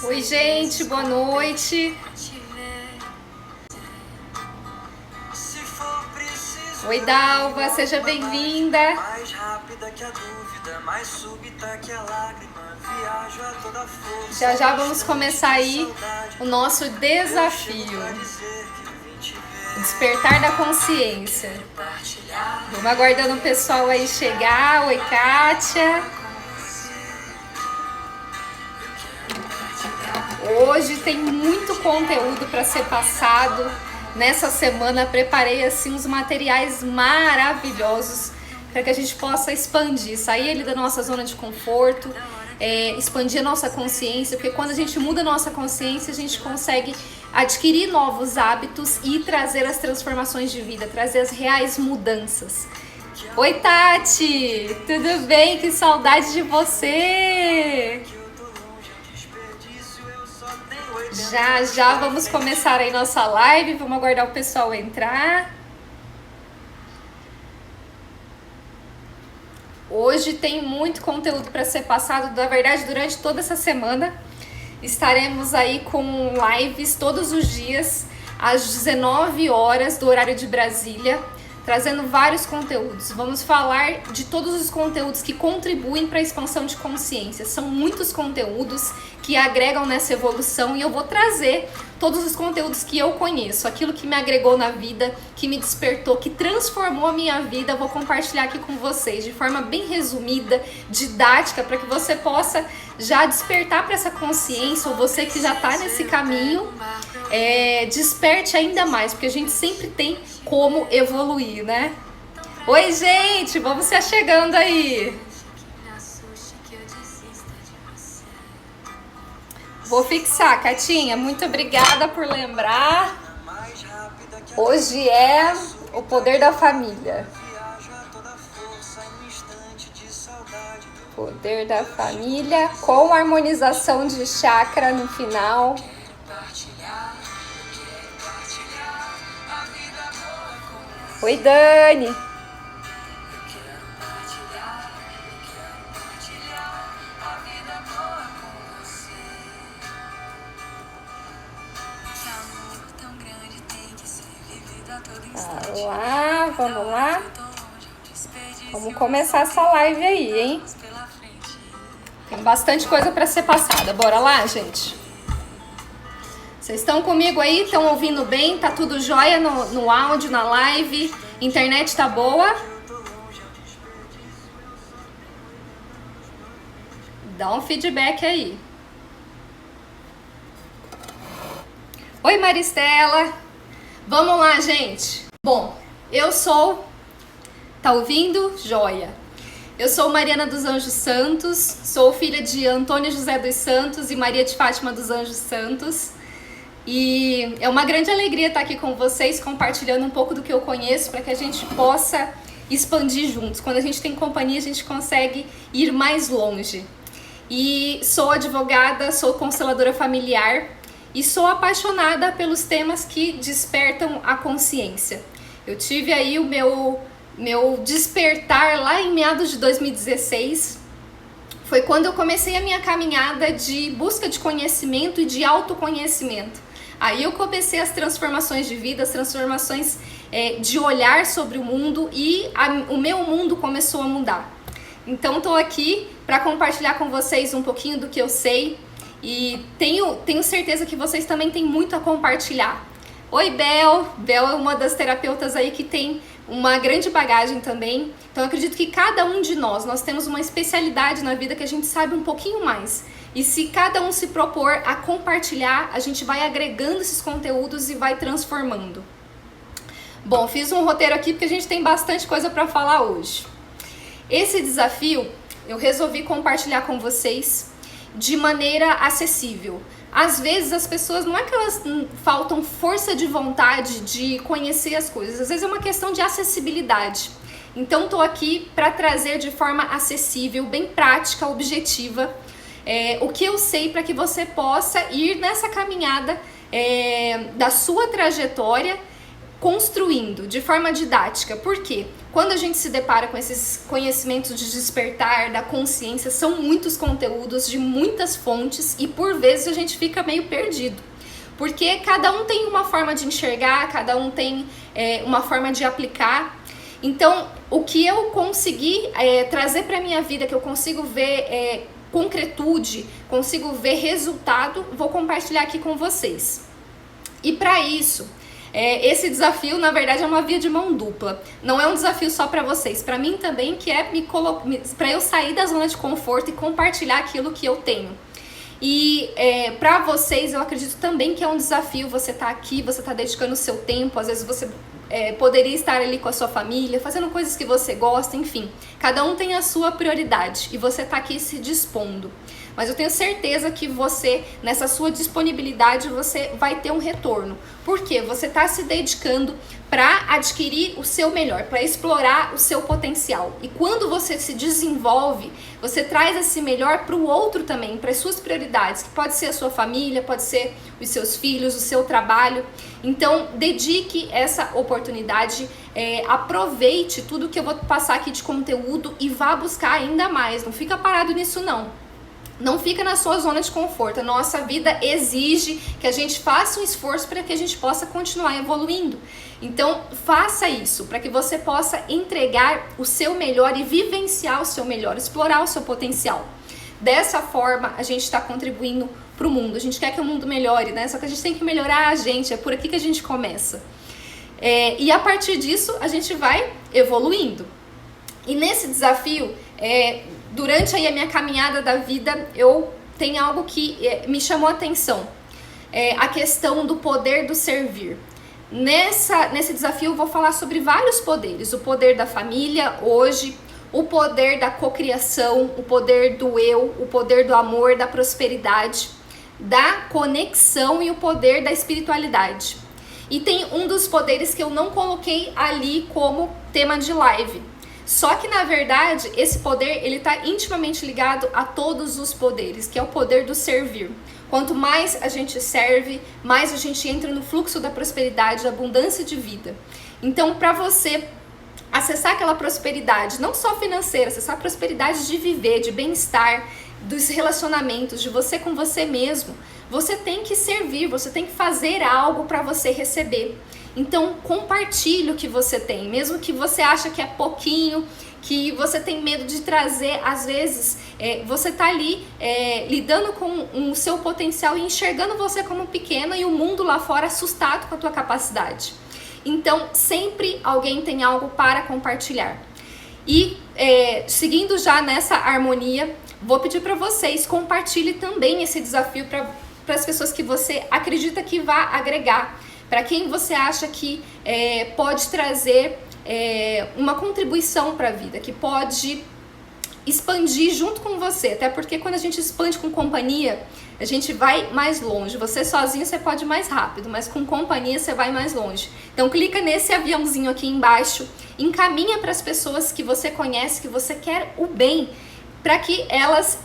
Oi, gente, boa noite. Oi, Dalva, seja bem-vinda. Mais rápida que a dúvida, mais súbita que a lágrima, viajo a toda força. Já já vamos começar aí o nosso desafio. O despertar da consciência. Vamos aguardando o pessoal aí chegar. Oi, Kátia. Hoje tem muito conteúdo para ser passado. Nessa semana preparei assim uns materiais maravilhosos para que a gente possa expandir, sair ali da nossa zona de conforto, expandir a nossa consciência, porque quando a gente muda a nossa consciência, a gente consegue adquirir novos hábitos e trazer as transformações de vida, trazer as reais mudanças. Oi, Tati! Tudo bem? Que saudade de você! Já já vamos começar aí nossa live, vamos aguardar o pessoal entrar. Hoje tem muito conteúdo para ser passado, na verdade durante toda essa semana estaremos aí com lives todos os dias às 19 horas do horário de Brasília, trazendo vários conteúdos. Vamos falar de todos os conteúdos que contribuem para a expansão de consciência. São muitos conteúdos que agregam nessa evolução e eu vou trazer todos os conteúdos que eu conheço, aquilo que me agregou na vida, que me despertou, que transformou a minha vida, eu vou compartilhar aqui com vocês de forma bem resumida, didática, para que você possa já despertar para essa consciência, ou você que já está nesse caminho, desperte ainda mais, porque a gente sempre tem como evoluir, né? Oi, gente, vamos se achegando aí. Vou fixar, Catinha, muito obrigada por lembrar. Hoje é o poder da família. Poder da família com harmonização de chakra no final. Oi, Dani. Vamos lá. Vamos começar essa live aí, hein? Tem bastante coisa para ser passada. Bora lá, gente? Vocês estão comigo aí? Estão ouvindo bem? Tá tudo jóia no áudio, na live? Internet tá boa? Dá um feedback aí. Oi, Maristela. Vamos lá, gente. Bom, eu sou... Tá ouvindo? Joia. Eu sou Mariana dos Anjos Santos, sou filha de Antônio José dos Santos e Maria de Fátima dos Anjos Santos. E é uma grande alegria estar aqui com vocês, compartilhando um pouco do que eu conheço, para que a gente possa expandir juntos. Quando a gente tem companhia, a gente consegue ir mais longe. E sou advogada, sou consteladora familiar e sou apaixonada pelos temas que despertam a consciência. Eu tive aí o meu despertar lá em meados de 2016. Foi quando eu comecei a minha caminhada de busca de conhecimento e de autoconhecimento. Aí eu comecei as transformações de vida, as transformações de olhar sobre o mundo e o meu mundo começou a mudar. Então estou aqui para compartilhar com vocês um pouquinho do que eu sei e tenho certeza que vocês também têm muito a compartilhar. Oi, Bel! Bel é uma das terapeutas aí que tem uma grande bagagem também. Então eu acredito que cada um de nós temos uma especialidade na vida que a gente sabe um pouquinho mais. E se cada um se propor a compartilhar, a gente vai agregando esses conteúdos e vai transformando. Bom, fiz um roteiro aqui porque a gente tem bastante coisa para falar hoje. Esse desafio eu resolvi compartilhar com vocês de maneira acessível. Às vezes as pessoas, não é que elas faltam força de vontade de conhecer as coisas, às vezes é uma questão de acessibilidade. Então estou aqui para trazer de forma acessível, bem prática, objetiva, o que eu sei para que você possa ir nessa caminhada da sua trajetória construindo de forma didática. Por quê? Quando a gente se depara com esses conhecimentos de despertar, da consciência, são muitos conteúdos de muitas fontes e por vezes a gente fica meio perdido. Porque cada um tem uma forma de enxergar, cada um tem uma forma de aplicar. Então, o que eu consegui trazer para a minha vida, que eu consigo ver concretude, consigo ver resultado, vou compartilhar aqui com vocês. E para isso, esse desafio, na verdade, é uma via de mão dupla. Não é um desafio só para vocês, para mim também, que é para eu sair da zona de conforto e compartilhar aquilo que eu tenho. E para vocês, eu acredito também que é um desafio você estar aqui, você estar dedicando o seu tempo, às vezes você poderia estar ali com a sua família, fazendo coisas que você gosta, enfim. Cada um tem a sua prioridade e você está aqui se dispondo. Mas eu tenho certeza que você, nessa sua disponibilidade, você vai ter um retorno. Por quê? Você está se dedicando para adquirir o seu melhor, para explorar o seu potencial. E quando você se desenvolve, você traz esse melhor para o outro também, para as suas prioridades, que pode ser a sua família, pode ser os seus filhos, o seu trabalho. Então, dedique essa oportunidade, aproveite tudo que eu vou passar aqui de conteúdo e vá buscar ainda mais. Não fica parado nisso, não. Não fica na sua zona de conforto. A nossa vida exige que a gente faça um esforço para que a gente possa continuar evoluindo. Então, faça isso para que você possa entregar o seu melhor e vivenciar o seu melhor, explorar o seu potencial. Dessa forma, a gente está contribuindo para o mundo. A gente quer que o mundo melhore, né? Só que a gente tem que melhorar a gente. É por aqui que a gente começa. E a partir disso, a gente vai evoluindo. E nesse desafio, durante aí a minha caminhada da vida, eu tenho algo que me chamou a atenção. A questão do poder do servir. Nesse desafio eu vou falar sobre vários poderes. O poder da família hoje, o poder da cocriação, o poder do eu, o poder do amor, da prosperidade, da conexão e o poder da espiritualidade. E tem um dos poderes que eu não coloquei ali como tema de live. Só que, na verdade, esse poder, ele está intimamente ligado a todos os poderes, que é o poder do servir. Quanto mais a gente serve, mais a gente entra no fluxo da prosperidade, da abundância de vida. Então, para você acessar aquela prosperidade, não só financeira, acessar a prosperidade de viver, de bem-estar, dos relacionamentos, de você com você mesmo, você tem que servir, você tem que fazer algo para você receber. Então, compartilhe o que você tem, mesmo que você acha que é pouquinho, que você tem medo de trazer, às vezes, você tá ali lidando com o seu potencial e enxergando você como pequena e o mundo lá fora assustado com a tua capacidade. Então, sempre alguém tem algo para compartilhar. E, seguindo já nessa harmonia, vou pedir para vocês, compartilhe também esse desafio para as pessoas que você acredita que vai agregar. Para quem você acha que pode trazer uma contribuição para a vida, que pode expandir junto com você. Até porque quando a gente expande com companhia, a gente vai mais longe. Você sozinho você pode ir mais rápido, mas com companhia você vai mais longe. Então clica nesse aviãozinho aqui embaixo, encaminha para as pessoas que você conhece, que você quer o bem, para que elas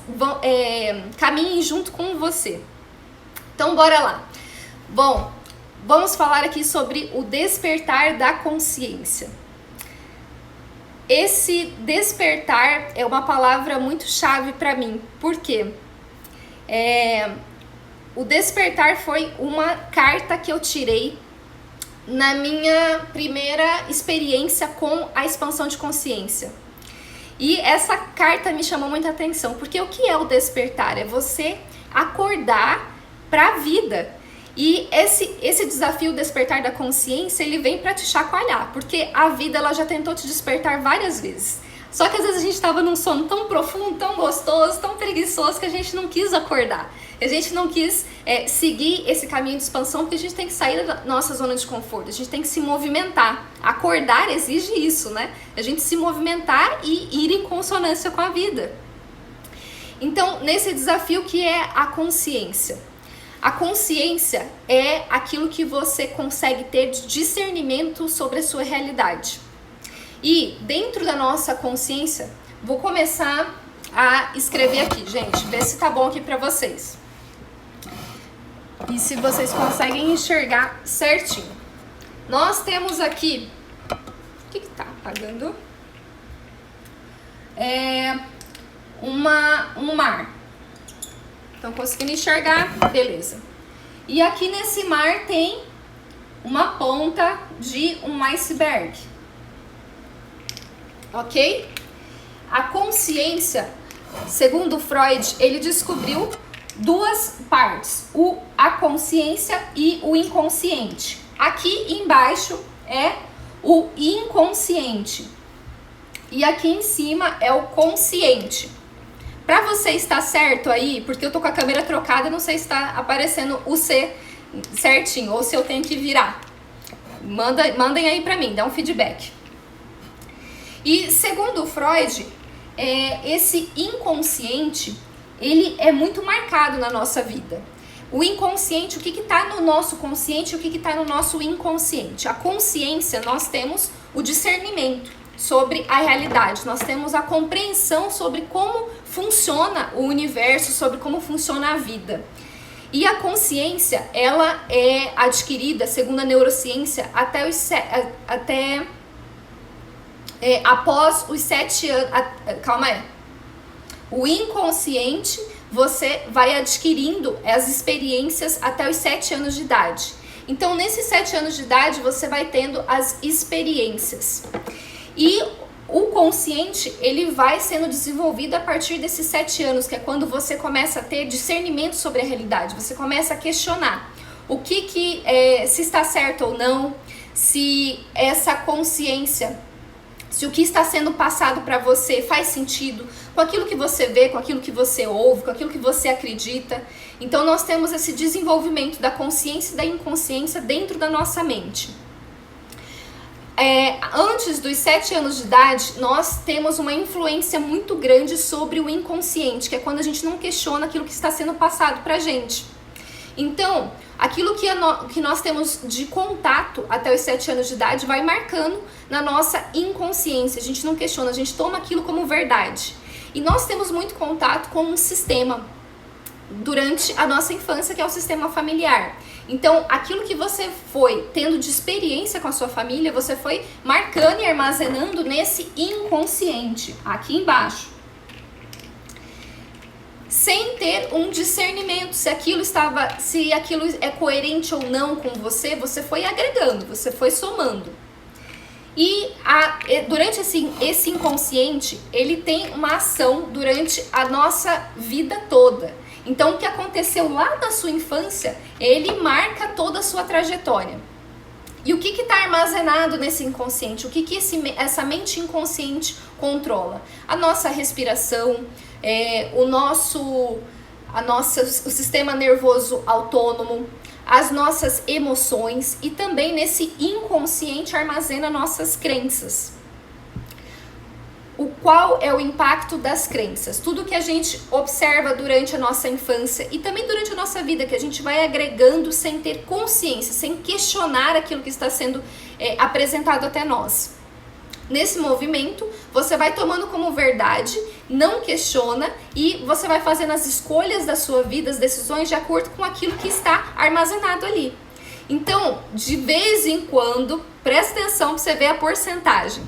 caminhem junto com você. Então bora lá. Bom, vamos falar aqui sobre o despertar da consciência. Esse despertar é uma palavra muito chave para mim. Por quê? O despertar foi uma carta que eu tirei na minha primeira experiência com a expansão de consciência. E essa carta me chamou muita atenção, porque o que é o despertar? É você acordar para a vida. E esse desafio despertar da consciência, ele vem para te chacoalhar, porque a vida ela já tentou te despertar várias vezes. Só que às vezes a gente estava num sono tão profundo, tão gostoso, tão preguiçoso, que a gente não quis acordar. A gente não quis seguir esse caminho de expansão, porque a gente tem que sair da nossa zona de conforto, a gente tem que se movimentar. Acordar exige isso, né? A gente se movimentar e ir em consonância com a vida. Então, nesse desafio que é a consciência. A consciência é aquilo que você consegue ter de discernimento sobre a sua realidade. E dentro da nossa consciência, vou começar a escrever aqui, gente, ver se tá bom aqui pra vocês. E se vocês conseguem enxergar certinho. nós temos aqui, o que tá apagando? Um mar. Estão conseguindo enxergar? Beleza. E aqui nesse mar tem uma ponta de um iceberg. Ok? A consciência, segundo Freud, ele descobriu duas partes, a consciência e o inconsciente. Aqui embaixo é o inconsciente e aqui em cima é o consciente. Para você estar certo aí, porque eu tô com a câmera trocada, não sei se está aparecendo o C certinho ou se eu tenho que virar. Mandem aí para mim, dá um feedback. E segundo Freud, esse inconsciente, ele é muito marcado na nossa vida. O inconsciente, o que está no nosso consciente e o que está no nosso inconsciente. A consciência, nós temos o discernimento sobre a realidade, nós temos a compreensão sobre como funciona o universo, sobre como funciona a vida. E a consciência, ela é adquirida, segundo a neurociência, após os 7 anos. Calma aí. O inconsciente, você vai adquirindo as experiências até os 7 anos de idade. Então, nesses 7 anos de idade, você vai tendo as experiências. E o consciente, ele vai sendo desenvolvido a partir desses 7 anos, que é quando você começa a ter discernimento sobre a realidade. Você começa a questionar o se está certo ou não, se essa consciência, se o que está sendo passado para você faz sentido com aquilo que você vê, com aquilo que você ouve, com aquilo que você acredita. Então nós temos esse desenvolvimento da consciência e da inconsciência dentro da nossa mente. Antes dos 7 anos de idade, nós temos uma influência muito grande sobre o inconsciente, que é quando a gente não questiona aquilo que está sendo passado para a gente. Então, aquilo que nós temos de contato até os 7 anos de idade vai marcando na nossa inconsciência. A gente não questiona, a gente toma aquilo como verdade. E nós temos muito contato com um sistema durante a nossa infância, que é o sistema familiar. Então, aquilo que você foi tendo de experiência com a sua família, você foi marcando e armazenando nesse inconsciente, aqui embaixo. Sem ter um discernimento se aquilo é coerente ou não com você, você foi agregando, você foi somando. E durante esse inconsciente, ele tem uma ação durante a nossa vida toda. Então, o que aconteceu lá na sua infância, ele marca toda a sua trajetória. E o que está armazenado nesse inconsciente? O que essa mente inconsciente controla? A nossa respiração, o sistema nervoso autônomo, as nossas emoções, e também nesse inconsciente armazena nossas crenças. Qual é o impacto das crenças? Tudo que a gente observa durante a nossa infância e também durante a nossa vida, que a gente vai agregando sem ter consciência, sem questionar aquilo que está sendo apresentado até nós. Nesse movimento, você vai tomando como verdade, não questiona, e você vai fazendo as escolhas da sua vida, as decisões de acordo com aquilo que está armazenado ali. Então, de vez em quando, presta atenção para você ver a porcentagem.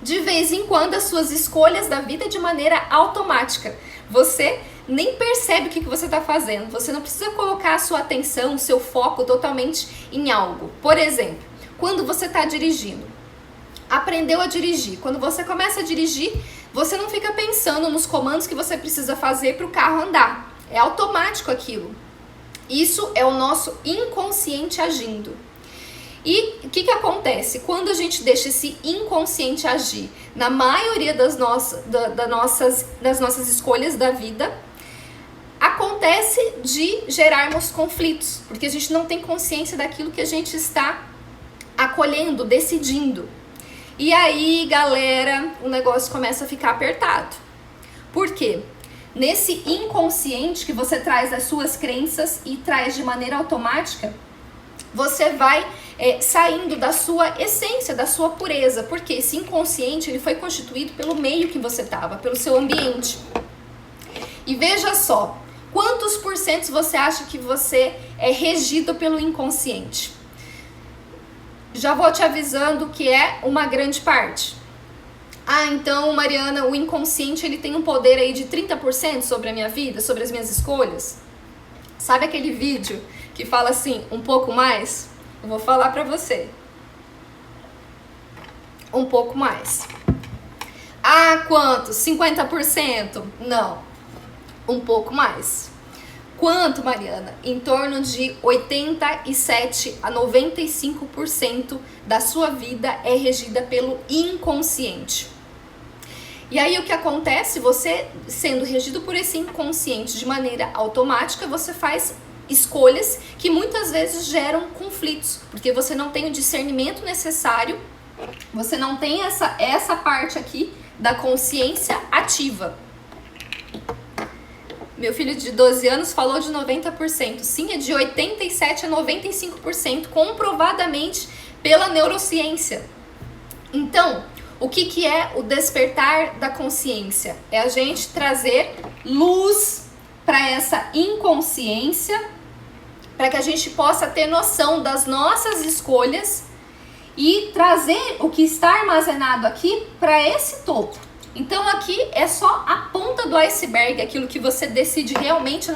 De vez em quando, as suas escolhas da vida de maneira automática. Você nem percebe o que você está fazendo. Você não precisa colocar a sua atenção, o seu foco totalmente em algo. Por exemplo, quando você está dirigindo. Aprendeu a dirigir. Quando você começa a dirigir, você não fica pensando nos comandos que você precisa fazer para o carro andar. É automático aquilo. Isso é o nosso inconsciente agindo. E o que acontece? Quando a gente deixa esse inconsciente agir, na maioria das nossas escolhas da vida, acontece de gerarmos conflitos, porque a gente não tem consciência daquilo que a gente está acolhendo, decidindo. E aí, galera, o negócio começa a ficar apertado. Por quê? Nesse inconsciente que você traz as suas crenças e traz de maneira automática, você vai saindo da sua essência, da sua pureza, porque esse inconsciente ele foi constituído pelo meio que você estava, pelo seu ambiente. E veja só, quantos porcentos você acha que você é regido pelo inconsciente? já vou te avisando que é uma grande parte. Ah, então, Mariana, o inconsciente ele tem um poder aí de 30% sobre a minha vida, sobre as minhas escolhas? Sabe aquele vídeo que fala assim, um pouco mais? Eu vou falar pra você. Um pouco mais. Ah, quanto? 50%? Não. Um pouco mais. Quanto, Mariana? Em torno de 87 a 95% da sua vida é regida pelo inconsciente. E aí o que acontece? Você sendo regido por esse inconsciente de maneira automática, você faz escolhas que muitas vezes geram conflitos, porque você não tem o discernimento necessário, você não tem essa parte aqui da consciência ativa. Meu filho de 12 anos falou de 90%. Sim, é de 87 a 95%, comprovadamente pela neurociência. Então, o que é o despertar da consciência? É a gente trazer luz para essa inconsciência, para que a gente possa ter noção das nossas escolhas e trazer o que está armazenado aqui para esse topo. Então aqui é só a ponta do iceberg, aquilo que você decide realmente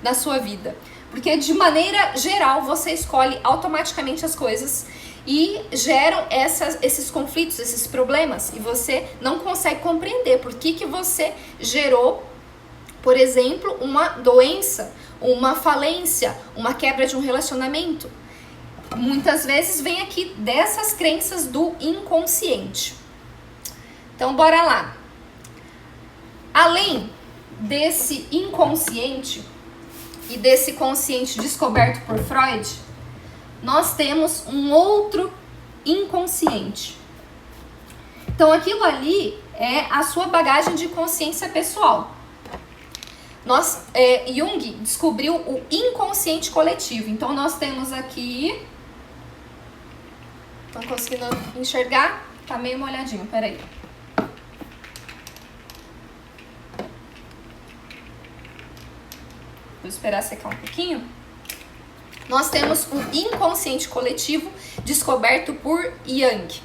na sua vida. Porque de maneira geral você escolhe automaticamente as coisas e geram esses conflitos, esses problemas. E você não consegue compreender por que você gerou, por exemplo, uma doença, uma falência, uma quebra de um relacionamento. Muitas vezes vem aqui dessas crenças do inconsciente. Então, bora lá. Além desse inconsciente e desse consciente descoberto por Freud, nós temos um outro inconsciente. Então, aquilo ali é a sua bagagem de consciência pessoal. Jung descobriu o inconsciente coletivo. Então, nós temos aqui... Estão conseguindo enxergar? Tá meio molhadinho, peraí. Vou esperar secar um pouquinho. Nós temos um inconsciente coletivo descoberto por Jung.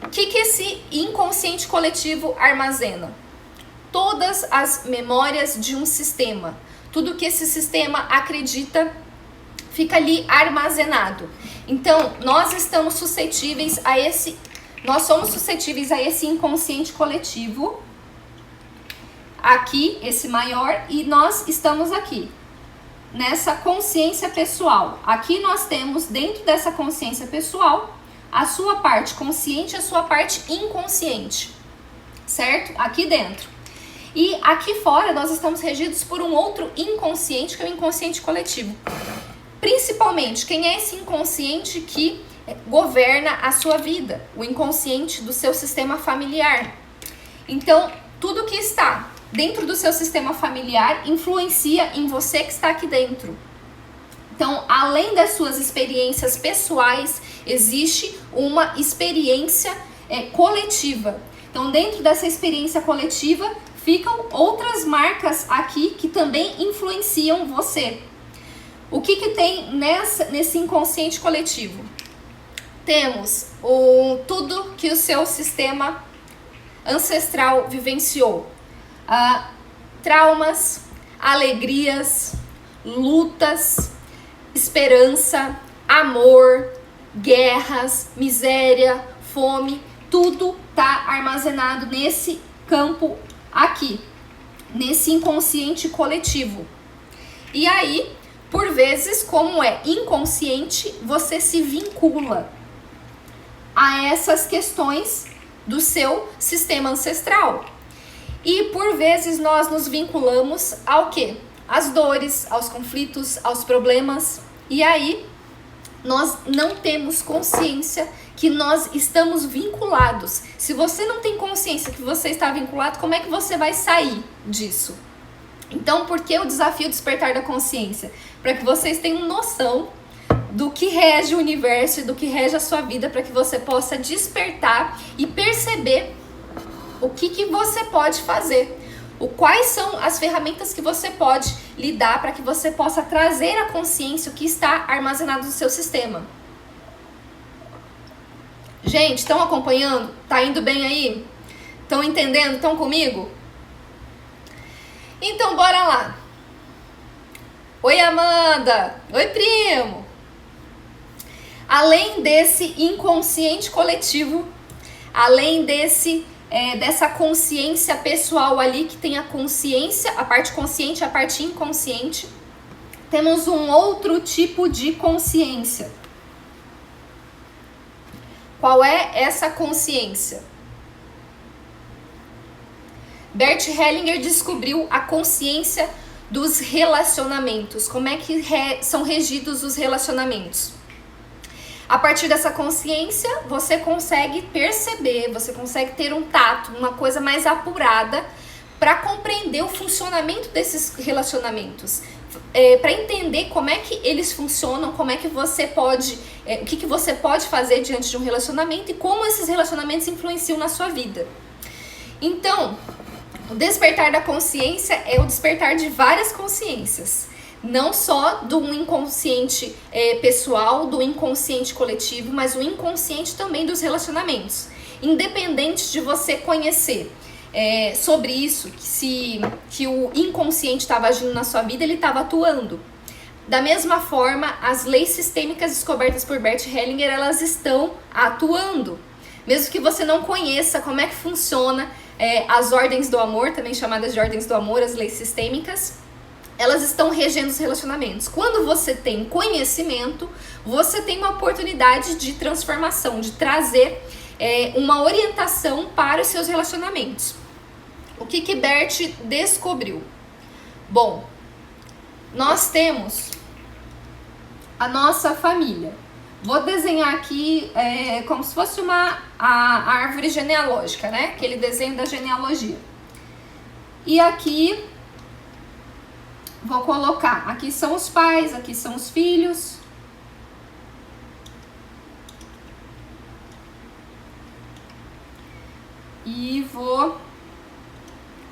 O que esse inconsciente coletivo armazena? Todas as memórias de um sistema. Tudo que esse sistema acredita fica ali armazenado. Então, nós somos suscetíveis a esse inconsciente coletivo. Aqui, esse maior, e nós estamos aqui, nessa consciência pessoal. Aqui nós temos, dentro dessa consciência pessoal, a sua parte consciente e a sua parte inconsciente, certo? Aqui dentro. E aqui fora nós estamos regidos por um outro inconsciente, que é o inconsciente coletivo. Principalmente, quem é esse inconsciente que governa a sua vida? O inconsciente do seu sistema familiar. Então, tudo que está dentro do seu sistema familiar influencia em você que está aqui dentro. Então, além das suas experiências pessoais, existe uma experiência coletiva. Então, dentro dessa experiência coletiva, ficam outras marcas aqui que também influenciam você. O que tem nesse inconsciente coletivo? Temos tudo que o seu sistema ancestral vivenciou. Traumas, alegrias, lutas, esperança, amor, guerras, miséria, fome, tudo está armazenado nesse campo aqui, nesse inconsciente coletivo. E aí, por vezes, como é inconsciente, você se vincula a essas questões do seu sistema ancestral. E por vezes nós nos vinculamos ao quê? Às dores, aos conflitos, aos problemas. E aí nós não temos consciência que nós estamos vinculados. Se você não tem consciência que você está vinculado, como é que você vai sair disso? Então, por que o desafio despertar da consciência? Para que vocês tenham noção do que rege o universo e do que rege a sua vida, para que você possa despertar e perceber o que você pode fazer, quais são as ferramentas que você pode lidar para que você possa trazer à consciência o que está armazenado no seu sistema. Gente, estão acompanhando? Tá indo bem aí? Estão entendendo? Estão comigo? Então, bora lá. Oi, Amanda. Oi, primo. Além desse inconsciente coletivo, além dessa consciência pessoal ali, que tem a consciência, a parte consciente e a parte inconsciente, temos um outro tipo de consciência. Qual é essa consciência? Bert Hellinger descobriu a consciência dos relacionamentos. Como é que são regidos os relacionamentos? A partir dessa consciência, você consegue perceber, você consegue ter um tato, uma coisa mais apurada para compreender o funcionamento desses relacionamentos. Para entender como é que eles funcionam, como é que você pode, o que você pode fazer diante de um relacionamento e como esses relacionamentos influenciam na sua vida. Então, o despertar da consciência é o despertar de várias consciências. Não só do inconsciente pessoal, do inconsciente coletivo, mas o inconsciente também dos relacionamentos. Independente de você conhecer sobre isso, que o inconsciente estava agindo na sua vida, ele estava atuando. Da mesma forma, as leis sistêmicas descobertas por Bert Hellinger, elas estão atuando. Mesmo que você não conheça como é que funciona as ordens do amor, também chamadas de ordens do amor, as leis sistêmicas, elas estão regendo os relacionamentos. Quando você tem conhecimento, você tem uma oportunidade de transformação, de trazer uma orientação para os seus relacionamentos. O que Bert descobriu? Bom, nós temos a nossa família. Vou desenhar aqui como se fosse a árvore genealógica, né? Aquele desenho da genealogia. E aqui vou colocar, aqui são os pais, aqui são os filhos. E vou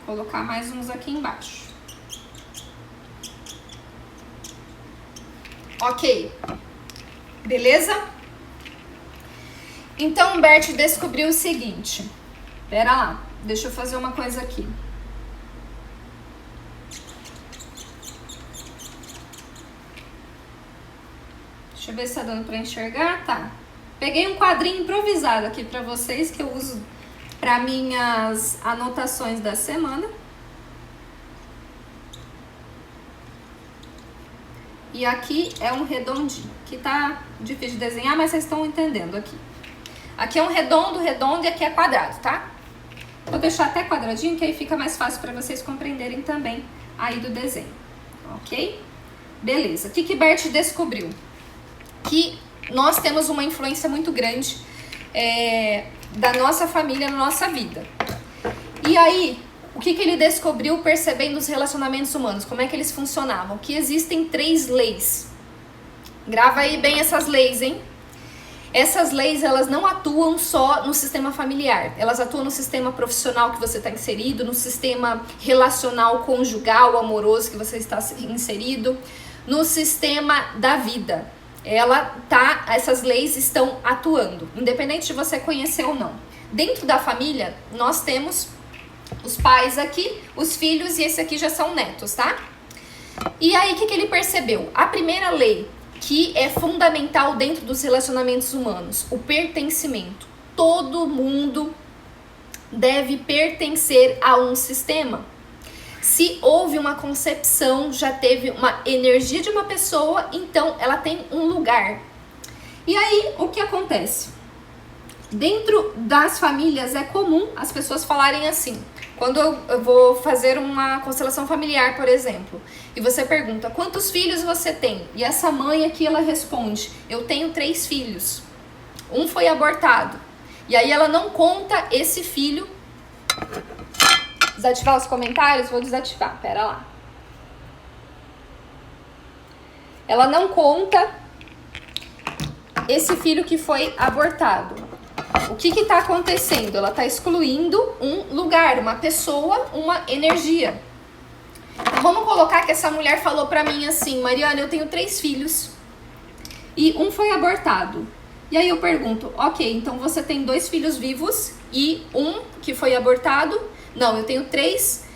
colocar mais uns aqui embaixo. Ok. Beleza? Então, Bert descobriu o seguinte. Pera lá, deixa eu fazer uma coisa aqui. Deixa eu ver se tá dando pra enxergar. Tá. Peguei um quadrinho improvisado aqui pra vocês, que eu uso para minhas anotações da semana. E aqui é um redondinho, que tá difícil de desenhar, mas vocês estão entendendo aqui. Aqui é um redondo e aqui é quadrado, tá? Vou deixar até quadradinho, que aí fica mais fácil para vocês compreenderem também aí do desenho, ok? Beleza, o que Bert descobriu? Que nós temos uma influência muito grande da nossa família na nossa vida. E aí, o que ele descobriu percebendo os relacionamentos humanos? Como é que eles funcionavam? Que existem 3 leis. Grava aí bem essas leis, hein? Essas leis, elas não atuam só no sistema familiar. Elas atuam no sistema profissional que você está inserido, no sistema relacional, conjugal, amoroso que você está inserido, no sistema da vida. Essas leis estão atuando, independente de você conhecer ou não. Dentro da família, nós temos os pais aqui, os filhos, e esse aqui já são netos, tá? E aí, o que ele percebeu? A primeira lei, que é fundamental dentro dos relacionamentos humanos, o pertencimento. Todo mundo deve pertencer a um sistema. Se houve uma concepção, já teve uma energia de uma pessoa, então ela tem um lugar. E aí, o que acontece? Dentro das famílias é comum as pessoas falarem assim. Quando eu vou fazer uma constelação familiar, por exemplo, e você pergunta, quantos filhos você tem? E essa mãe aqui, ela responde, eu tenho 3 filhos. Um foi abortado. E aí ela não conta esse filho. Desativar os comentários? Vou desativar, pera lá. Ela não conta esse filho que foi abortado. O que está acontecendo? Ela está excluindo um lugar, uma pessoa, uma energia. Vamos colocar que essa mulher falou pra mim assim, Mariana, eu tenho 3 filhos e um foi abortado. E aí eu pergunto, ok, então você tem 2 filhos vivos e um que foi abortado? Não, eu tenho 3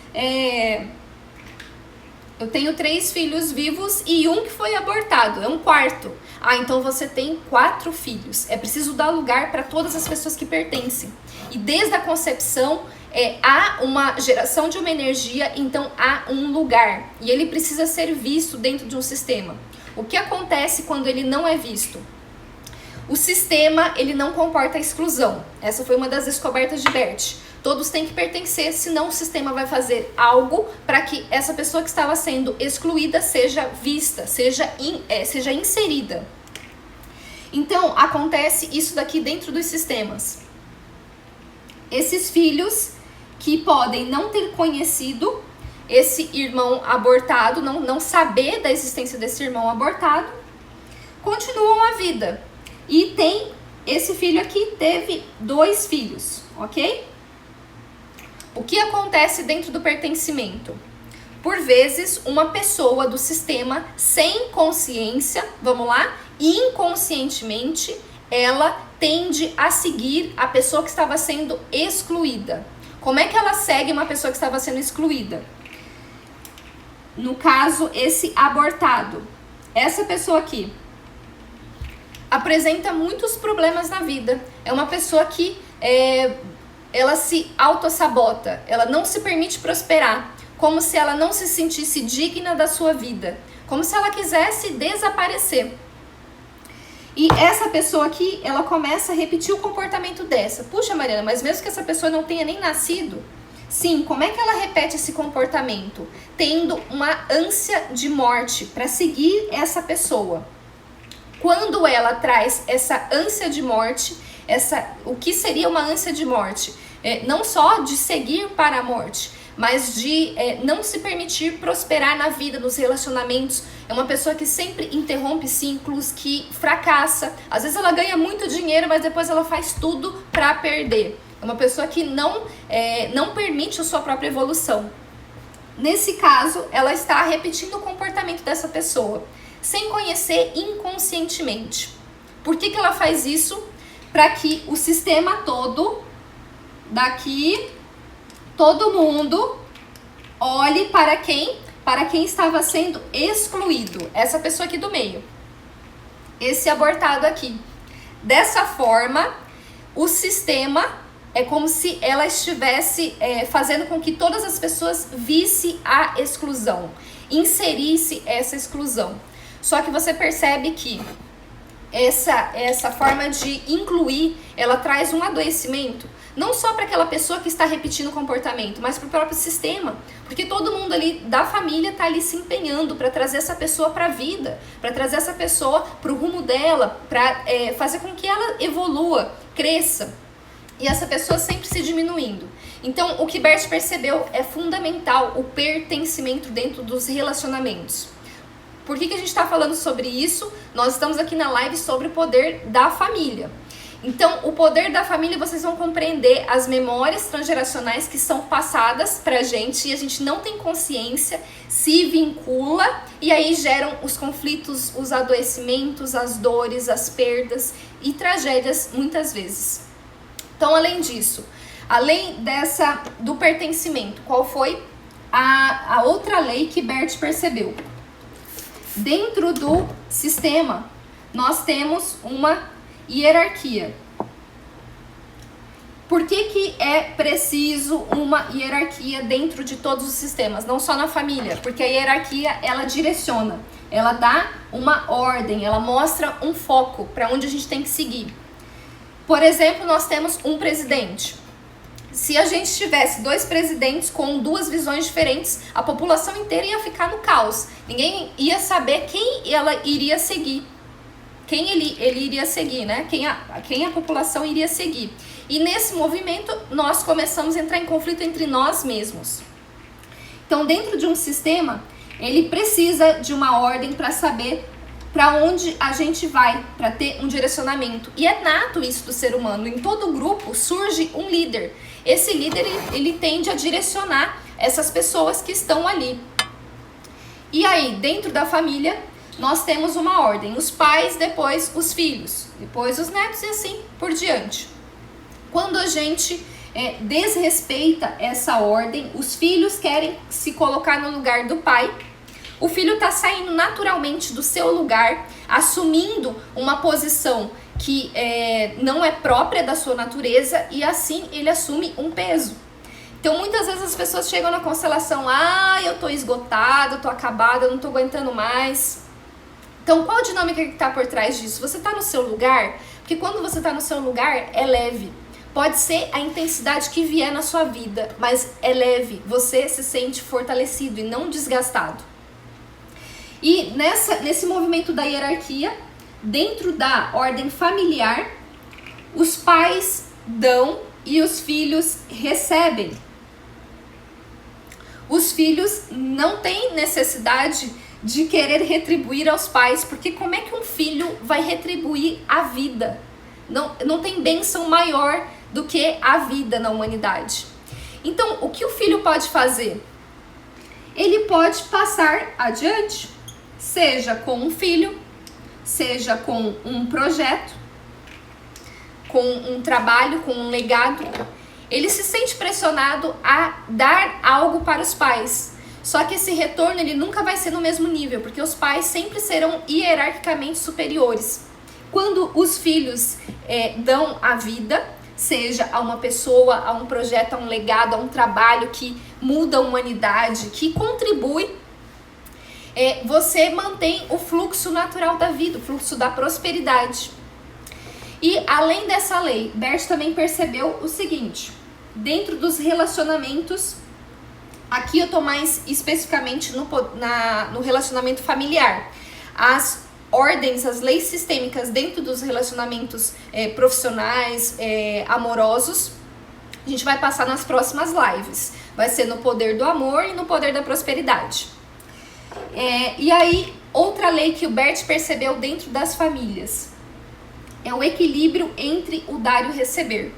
filhos vivos e um que foi abortado, é um quarto. Ah, então você tem 4 filhos. É preciso dar lugar para todas as pessoas que pertencem. E desde a concepção, há uma geração de uma energia, então há um lugar. E ele precisa ser visto dentro de um sistema. O que acontece quando ele não é visto? O sistema, ele não comporta a exclusão. Essa foi uma das descobertas de Bert. Todos têm que pertencer, senão o sistema vai fazer algo para que essa pessoa que estava sendo excluída seja vista, seja inserida. Então, acontece isso daqui dentro dos sistemas. Esses filhos que podem não ter conhecido esse irmão abortado, não saber da existência desse irmão abortado, continuam a vida. E tem esse filho aqui, teve 2 filhos, ok? O que acontece dentro do pertencimento? Por vezes, uma pessoa do sistema sem consciência, vamos lá, inconscientemente, ela tende a seguir a pessoa que estava sendo excluída. Como é que ela segue uma pessoa que estava sendo excluída? No caso, esse abortado. Essa pessoa aqui apresenta muitos problemas na vida. É uma pessoa que ela se autossabota, ela não se permite prosperar, como se ela não se sentisse digna da sua vida, como se ela quisesse desaparecer. E essa pessoa aqui, ela começa a repetir o comportamento dessa. Puxa, Mariana, mas mesmo que essa pessoa não tenha nem nascido, sim, como é que ela repete esse comportamento? Tendo uma ânsia de morte para seguir essa pessoa. Quando ela traz essa ânsia de morte, o que seria uma ânsia de morte? Não só de seguir para a morte, mas de não se permitir prosperar na vida, nos relacionamentos. É uma pessoa que sempre interrompe ciclos, que fracassa. Às vezes ela ganha muito dinheiro, mas depois ela faz tudo para perder. É uma pessoa que não permite a sua própria evolução. Nesse caso, ela está repetindo o comportamento dessa pessoa, sem conhecer inconscientemente. Por que ela faz isso? Para que o sistema todo, daqui, todo mundo, olhe para quem estava sendo excluído. Essa pessoa aqui do meio. Esse abortado aqui. Dessa forma, o sistema é como se ela estivesse fazendo com que todas as pessoas vissem a exclusão, inserisse essa exclusão. Só que você percebe que essa forma de incluir, ela traz um adoecimento, não só para aquela pessoa que está repetindo o comportamento, mas para o próprio sistema, porque todo mundo ali da família está ali se empenhando para trazer essa pessoa para a vida, para trazer essa pessoa para o rumo dela, para fazer com que ela evolua, cresça, e essa pessoa sempre se diminuindo. Então, o que Bert percebeu é fundamental, o pertencimento dentro dos relacionamentos. Por que a gente está falando sobre isso? Nós estamos aqui na live sobre o poder da família. Então, o poder da família, vocês vão compreender as memórias transgeracionais que são passadas pra gente e a gente não tem consciência, se vincula e aí geram os conflitos, os adoecimentos, as dores, as perdas e tragédias muitas vezes. Então, além disso, além do pertencimento, qual foi a outra lei que Bert percebeu? Dentro do sistema, nós temos uma hierarquia. Por que é preciso uma hierarquia dentro de todos os sistemas, não só na família? Porque a hierarquia, ela direciona, ela dá uma ordem, ela mostra um foco para onde a gente tem que seguir. Por exemplo, nós temos um presidente. Se a gente tivesse 2 presidentes com 2 visões diferentes, a população inteira ia ficar no caos. Ninguém ia saber quem ela iria seguir. Quem ele iria seguir, né? Quem a população iria seguir. E nesse movimento, nós começamos a entrar em conflito entre nós mesmos. Então, dentro de um sistema, ele precisa de uma ordem para saber para onde a gente vai, para ter um direcionamento. E é nato isso do ser humano. Em todo grupo surge um líder. Esse líder, ele tende a direcionar essas pessoas que estão ali. E aí, dentro da família, nós temos uma ordem. Os pais, depois os filhos, depois os netos e assim por diante. Quando a gente desrespeita essa ordem, os filhos querem se colocar no lugar do pai, o filho está saindo naturalmente do seu lugar, assumindo uma posição que não é própria da sua natureza e assim ele assume um peso. Então muitas vezes as pessoas chegam na constelação, eu tô esgotada, eu tô acabada, eu não tô aguentando mais. Então qual a dinâmica que está por trás disso? Você está no seu lugar, porque quando você está no seu lugar é leve. Pode ser a intensidade que vier na sua vida, mas é leve, você se sente fortalecido e não desgastado. E nesse movimento da hierarquia, dentro da ordem familiar, os pais dão e os filhos recebem. Os filhos não têm necessidade de querer retribuir aos pais, porque como é que um filho vai retribuir a vida? Não tem bênção maior do que a vida na humanidade. Então, o que o filho pode fazer? Ele pode passar adiante, seja com um filho, seja com um projeto, com um trabalho, com um legado. Ele se sente pressionado a dar algo para os pais. Só que esse retorno ele nunca vai ser no mesmo nível, porque os pais sempre serão hierarquicamente superiores. Quando os filhos dão a vida, seja a uma pessoa, a um projeto, a um legado, a um trabalho que muda a humanidade, que contribui, você mantém o fluxo natural da vida, o fluxo da prosperidade. E além dessa lei, Bert também percebeu o seguinte, dentro dos relacionamentos, aqui eu tô mais especificamente no relacionamento familiar, as ordens, as leis sistêmicas dentro dos relacionamentos profissionais, amorosos, a gente vai passar nas próximas lives, vai ser no poder do amor e no poder da prosperidade. E aí, outra lei que o Bert percebeu dentro das famílias, é o equilíbrio entre o dar e o receber.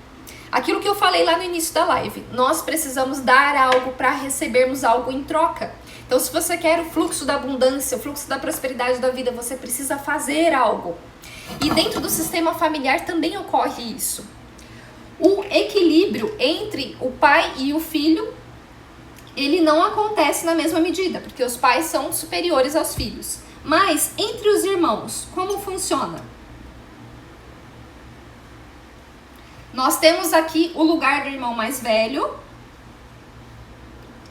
Aquilo que eu falei lá no início da live, nós precisamos dar algo para recebermos algo em troca. Então, se você quer o fluxo da abundância, o fluxo da prosperidade da vida, você precisa fazer algo. E dentro do sistema familiar também ocorre isso. O equilíbrio entre o pai e o filho, ele não acontece na mesma medida, porque os pais são superiores aos filhos. Mas, entre os irmãos, como funciona? Nós temos aqui o lugar do irmão mais velho.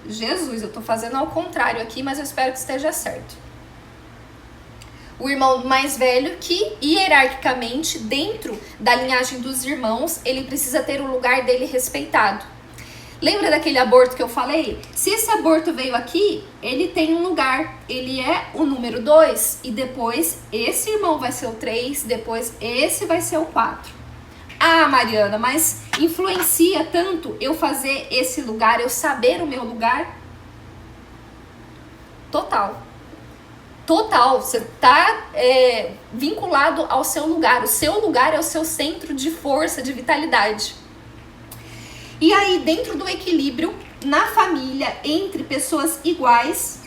Jesus, eu tô fazendo ao contrário aqui, mas eu espero que esteja certo. O irmão mais velho que, hierarquicamente, dentro da linhagem dos irmãos, ele precisa ter o lugar dele respeitado. Lembra daquele aborto que eu falei? Se esse aborto veio aqui, ele tem um lugar. Ele é o número 2 e depois esse irmão vai ser o 3, depois esse vai ser o 4. Ah, Mariana, mas influencia tanto eu fazer esse lugar, eu saber o meu lugar? Total. Total, você está vinculado ao seu lugar. O seu lugar é o seu centro de força, de vitalidade. E aí, dentro do equilíbrio, na família, entre pessoas iguais,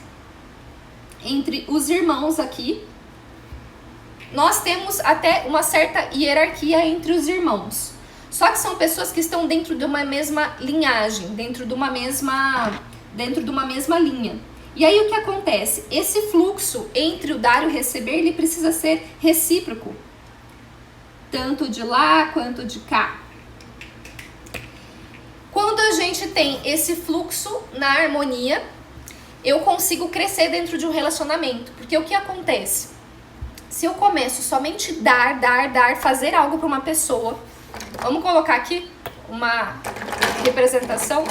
entre os irmãos aqui, nós temos até uma certa hierarquia entre os irmãos. Só que são pessoas que estão dentro de uma mesma linhagem, dentro de uma mesma linha. E aí o que acontece? Esse fluxo entre o dar e o receber, ele precisa ser recíproco. Tanto de lá quanto de cá. Quando a gente tem esse fluxo na harmonia, eu consigo crescer dentro de um relacionamento. Porque o que acontece? Se eu começo somente dar, fazer algo para uma pessoa, vamos colocar aqui uma representação.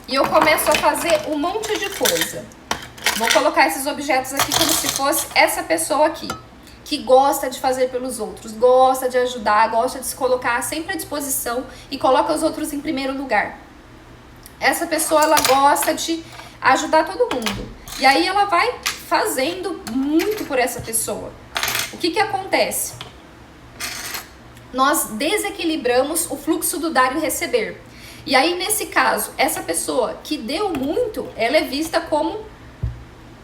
E eu começo a fazer um monte de coisa. Vou colocar esses objetos aqui como se fosse essa pessoa aqui, que gosta de fazer pelos outros, gosta de ajudar, gosta de se colocar sempre à disposição e coloca os outros em primeiro lugar. Essa pessoa, ela gosta de ajudar todo mundo. E aí ela vai fazendo muito por essa pessoa. O que acontece? Nós desequilibramos o fluxo do dar e receber. E aí, nesse caso, essa pessoa que deu muito, ela é vista como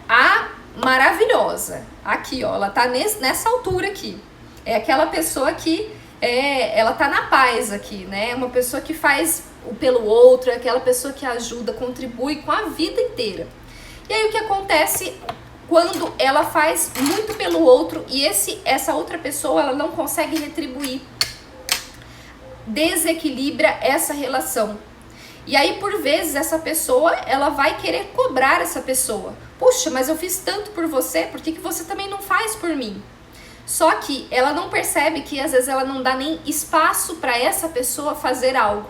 a maravilhosa. Aqui, ó, ela tá nessa altura aqui. É aquela pessoa que ela tá na paz aqui, né? Uma pessoa que faz o pelo outro, é aquela pessoa que ajuda, contribui com a vida inteira. E aí o que acontece quando ela faz muito pelo outro e essa outra pessoa ela não consegue retribuir? Desequilibra essa relação. E aí por vezes essa pessoa ela vai querer cobrar essa pessoa. Puxa, mas eu fiz tanto por você, por que você também não faz por mim? Só que ela não percebe que às vezes ela não dá nem espaço para essa pessoa fazer algo.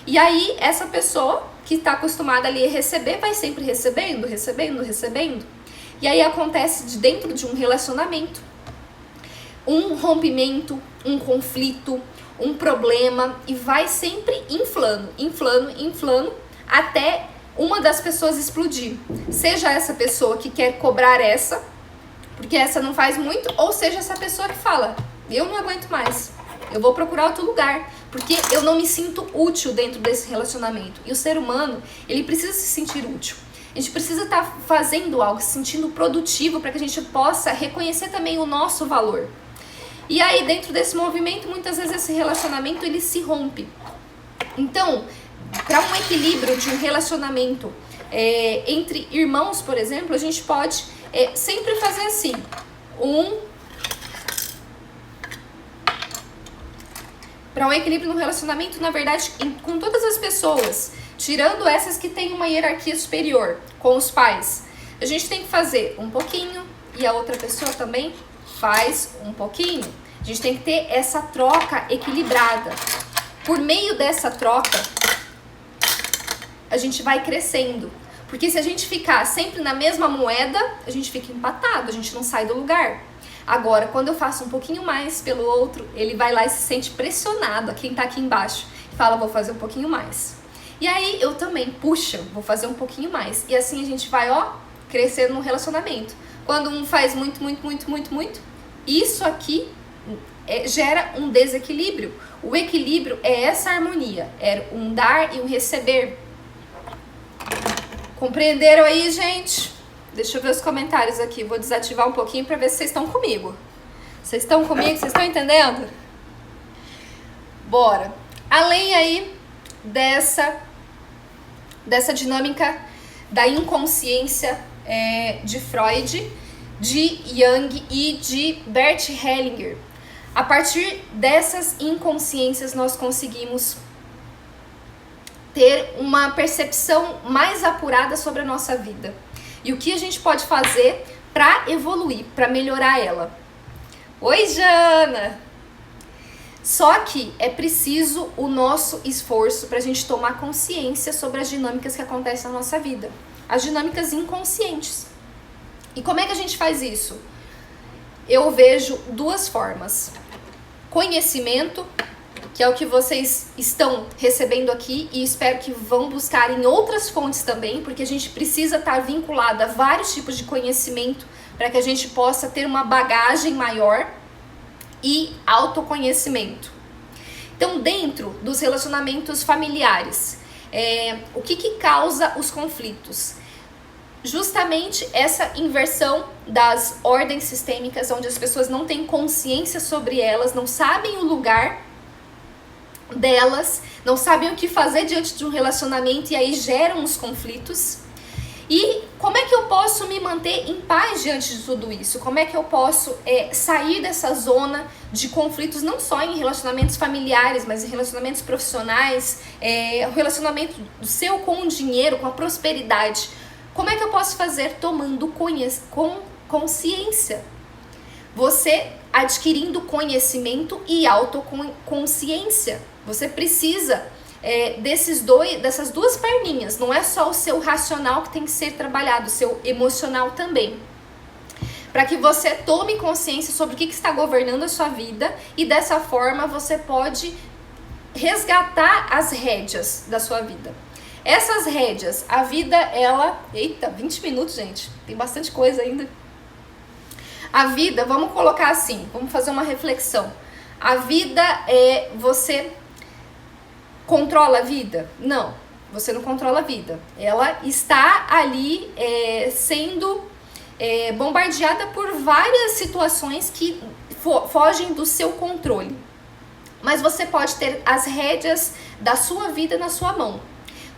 E aí essa pessoa que está acostumada ali a receber vai sempre recebendo. E aí acontece de dentro de um relacionamento um rompimento, um conflito, um problema e vai sempre inflando até uma das pessoas explodir. Seja essa pessoa que quer cobrar essa, porque essa não faz muito, ou seja essa pessoa que fala, eu não aguento mais, eu vou procurar outro lugar, porque eu não me sinto útil dentro desse relacionamento. E o ser humano, ele precisa se sentir útil. A gente precisa estar fazendo algo, se sentindo produtivo para que a gente possa reconhecer também o nosso valor. E aí dentro desse movimento, muitas vezes esse relacionamento ele se rompe. Então, para um equilíbrio de um relacionamento entre irmãos, por exemplo, a gente pode sempre fazer assim, para um equilíbrio no relacionamento, na verdade, com todas as pessoas, tirando essas que têm uma hierarquia superior, com os pais, a gente tem que fazer um pouquinho e a outra pessoa também faz um pouquinho. A gente tem que ter essa troca equilibrada. Por meio dessa troca, a gente vai crescendo. Porque se a gente ficar sempre na mesma moeda, a gente fica empatado, a gente não sai do lugar. Agora, quando eu faço um pouquinho mais pelo outro, ele vai lá e se sente pressionado, quem tá aqui embaixo, e fala, vou fazer um pouquinho mais. E aí eu também, puxa, vou fazer um pouquinho mais. E assim a gente vai, crescendo no relacionamento. Quando um faz muito, isso aqui gera um desequilíbrio. O equilíbrio é essa harmonia, é um dar e um receber. Compreenderam aí, gente? Deixa eu ver os comentários aqui. Vou desativar um pouquinho para ver se vocês estão comigo. Vocês estão comigo? Vocês estão entendendo? Bora. Além aí dessa dinâmica da inconsciência de Freud, de Jung e de Bert Hellinger. A partir dessas inconsciências nós conseguimos ter uma percepção mais apurada sobre a nossa vida. E o que a gente pode fazer para evoluir, para melhorar ela. Oi, Jana! Só que é preciso o nosso esforço para a gente tomar consciência sobre as dinâmicas que acontecem na nossa vida. As dinâmicas inconscientes. E como é que a gente faz isso? Eu vejo duas formas. Conhecimento, que é o que vocês estão recebendo aqui e espero que vão buscar em outras fontes também, porque a gente precisa estar vinculado a vários tipos de conhecimento para que a gente possa ter uma bagagem maior e autoconhecimento. Então, dentro dos relacionamentos familiares, o que causa os conflitos? Justamente essa inversão das ordens sistêmicas, onde as pessoas não têm consciência sobre elas, não sabem o lugar delas, não sabem o que fazer diante de um relacionamento e aí geram os conflitos. E como é que eu posso me manter em paz diante de tudo isso? Como é que eu posso sair dessa zona de conflitos, não só em relacionamentos familiares, mas em relacionamentos profissionais, o relacionamento seu com o dinheiro, com a prosperidade? Como é que eu posso fazer? Tomando consciência. Você adquirindo conhecimento e autoconsciência. Você precisa dessas duas perninhas. Não é só o seu racional que tem que ser trabalhado, o seu emocional também. Para que você tome consciência sobre o que está governando a sua vida e dessa forma você pode resgatar as rédeas da sua vida. Essas rédeas, a vida, Eita, 20 minutos, gente. Tem bastante coisa ainda. A vida, vamos colocar assim, vamos fazer uma reflexão. A vida é você controla a vida? Não, você não controla a vida. Ela está ali sendo bombardeada por várias situações que fogem do seu controle. Mas você pode ter as rédeas da sua vida na sua mão.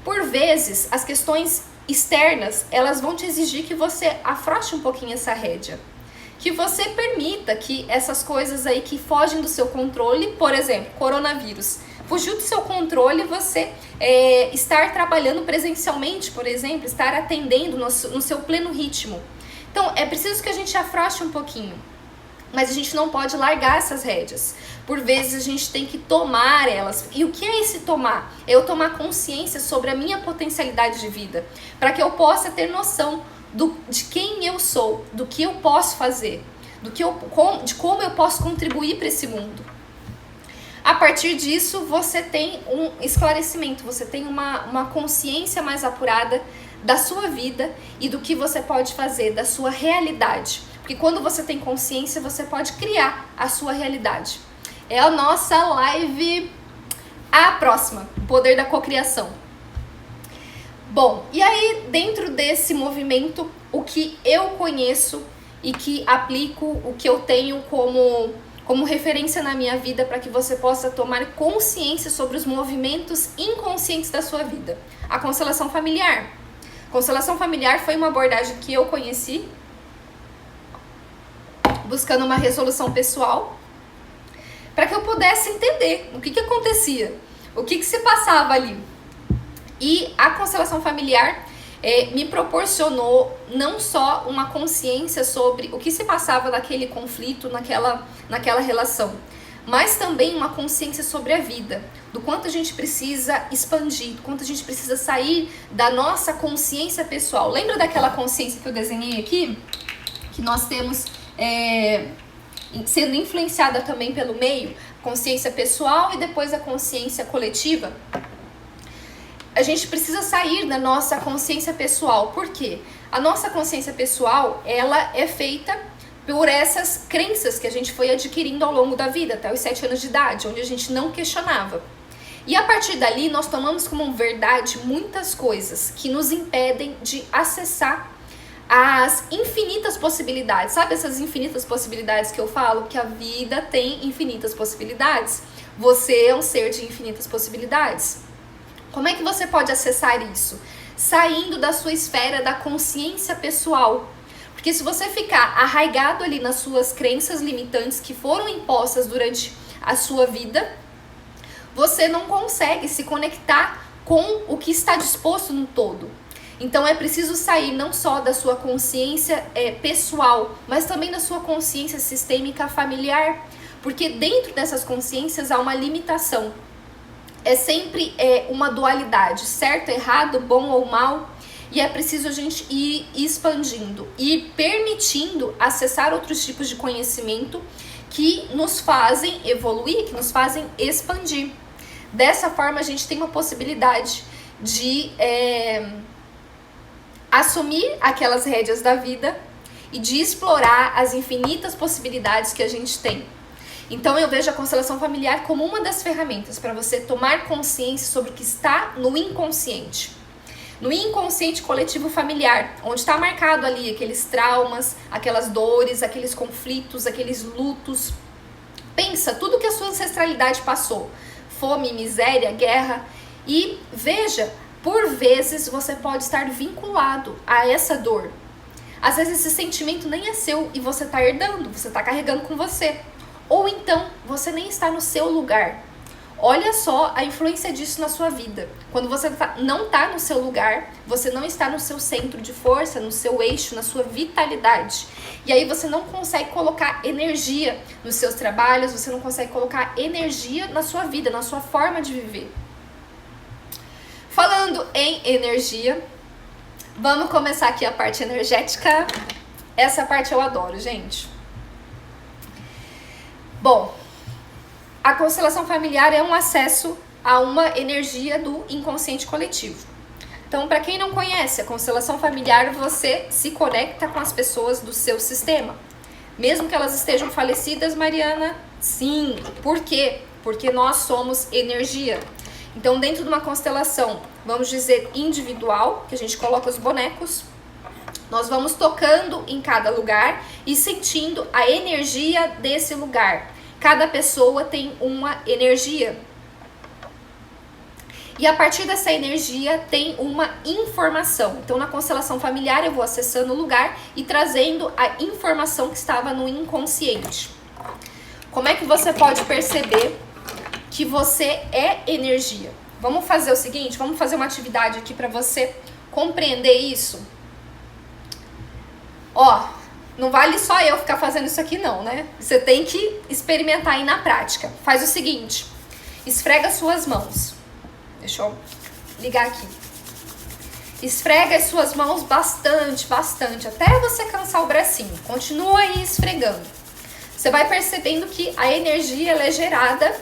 Por vezes, as questões externas, elas vão te exigir que você afrouxe um pouquinho essa rédea. Que você permita que essas coisas aí que fogem do seu controle, por exemplo, coronavírus, fugiu do seu controle, você estar trabalhando presencialmente, por exemplo, estar atendendo no seu pleno ritmo. Então, é preciso que a gente afrouxe um pouquinho. Mas a gente não pode largar essas rédeas. Por vezes a gente tem que tomar elas. E o que é esse tomar? É eu tomar consciência sobre a minha potencialidade de vida. Para que eu possa ter noção de quem eu sou, do que eu posso fazer, de como eu posso contribuir para esse mundo. A partir disso, você tem um esclarecimento, você tem uma consciência mais apurada da sua vida e do que você pode fazer, da sua realidade. Porque quando você tem consciência, você pode criar a sua realidade. É a nossa live, a próxima, Poder da Cocriação. Bom, e aí dentro desse movimento, o que eu conheço e que aplico, o que eu tenho como referência na minha vida para que você possa tomar consciência sobre os movimentos inconscientes da sua vida. A constelação familiar. Constelação familiar foi uma abordagem que eu conheci buscando uma resolução pessoal, para que eu pudesse entender o que acontecia, o que se passava ali. E a constelação familiar me proporcionou não só uma consciência sobre o que se passava naquele conflito, naquela relação, mas também uma consciência sobre a vida, do quanto a gente precisa expandir, do quanto a gente precisa sair da nossa consciência pessoal. Lembra daquela consciência que eu desenhei aqui? Que nós temos sendo influenciada também pelo meio, consciência pessoal e depois a consciência coletiva. A gente precisa sair da nossa consciência pessoal. Por quê? A nossa consciência pessoal, ela é feita por essas crenças que a gente foi adquirindo ao longo da vida, até os 7 anos de idade, onde a gente não questionava. E a partir dali, nós tomamos como verdade muitas coisas que nos impedem de acessar as infinitas possibilidades. Sabe essas infinitas possibilidades que eu falo? Que a vida tem infinitas possibilidades. Você é um ser de infinitas possibilidades. Como é que você pode acessar isso? Saindo da sua esfera da consciência pessoal. Porque se você ficar arraigado ali nas suas crenças limitantes que foram impostas durante a sua vida, você não consegue se conectar com o que está disposto no todo. Então é preciso sair não só da sua consciência pessoal, mas também da sua consciência sistêmica familiar, porque dentro dessas consciências há uma limitação. É sempre uma dualidade, certo, errado, bom ou mal, e é preciso a gente ir expandindo e permitindo acessar outros tipos de conhecimento que nos fazem evoluir, que nos fazem expandir. Dessa forma a gente tem uma possibilidade de assumir aquelas rédeas da vida e de explorar as infinitas possibilidades que a gente tem. Então eu vejo a constelação familiar como uma das ferramentas para você tomar consciência sobre o que está no inconsciente. No inconsciente coletivo familiar, onde está marcado ali aqueles traumas, aquelas dores, aqueles conflitos, aqueles lutos. Pensa tudo que a sua ancestralidade passou. Fome, miséria, guerra. E veja, por vezes você pode estar vinculado a essa dor. Às vezes esse sentimento nem é seu e você está herdando, você está carregando com você. Ou então você nem está no seu lugar. Olha só a influência disso na sua vida. Quando você não está no seu lugar, você não está no seu centro de força, no seu eixo, na sua vitalidade. E aí você não consegue colocar energia nos seus trabalhos, você não consegue colocar energia na sua vida, na sua forma de viver. Falando em energia, vamos começar aqui a parte energética. Essa parte eu adoro, gente. Bom, a constelação familiar é um acesso a uma energia do inconsciente coletivo. Então, para quem não conhece a constelação familiar, você se conecta com as pessoas do seu sistema. Mesmo que elas estejam falecidas, Mariana? Sim. Por quê? Porque nós somos energia. Então, dentro de uma constelação, vamos dizer individual, que a gente coloca os bonecos, nós vamos tocando em cada lugar e sentindo a energia desse lugar. Cada pessoa tem uma energia. E a partir dessa energia tem uma informação. Então, na constelação familiar, eu vou acessando o lugar e trazendo a informação que estava no inconsciente. Como é que você pode perceber que você é energia? Vamos fazer o seguinte, vamos fazer uma atividade aqui para você compreender isso. Ó, não vale só eu ficar fazendo isso aqui não, né? Você tem que experimentar aí na prática. Faz o seguinte, esfrega suas mãos. Deixa eu ligar aqui. Esfrega as suas mãos bastante, bastante, até você cansar o bracinho. Continua aí esfregando. Você vai percebendo que a energia ela é gerada